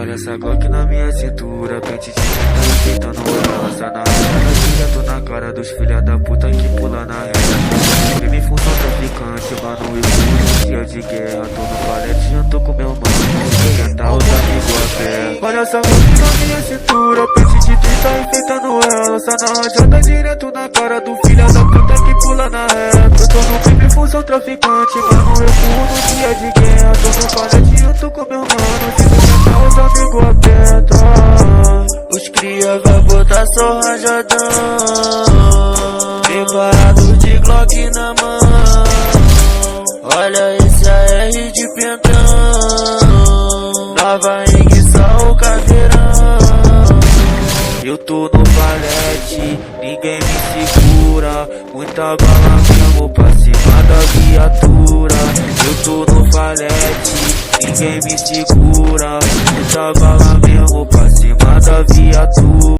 Olha essa Glock na minha cintura, pente de tá enfeitando ela. Sai na reta, direto na cara dos filha da puta que pula na reta. Crime função traficante, mano, e dia de guerra. Tô no palete junto com meu mano, tentar os amigos a pé. Olha essa Glock na minha cintura, pente de tá enfeitando ela. Sai na rajada direto na cara do filha da puta que pula na reta. Tô no crime função traficante, mano, eu fumo no dia de guerra. Tô no palete junto com meu mano, tentar os amigos a pé. Os cria vai botar só rajadão, preparado de Glock na mão. Olha esse AR de pentão, nova enguiçar o caveirão. Eu tô no valete, ninguém me segura. Muita bala mesmo pra cima da viatura. Eu tô no valete, ninguém me segura. Muita bala mesmo pra cima da viatura.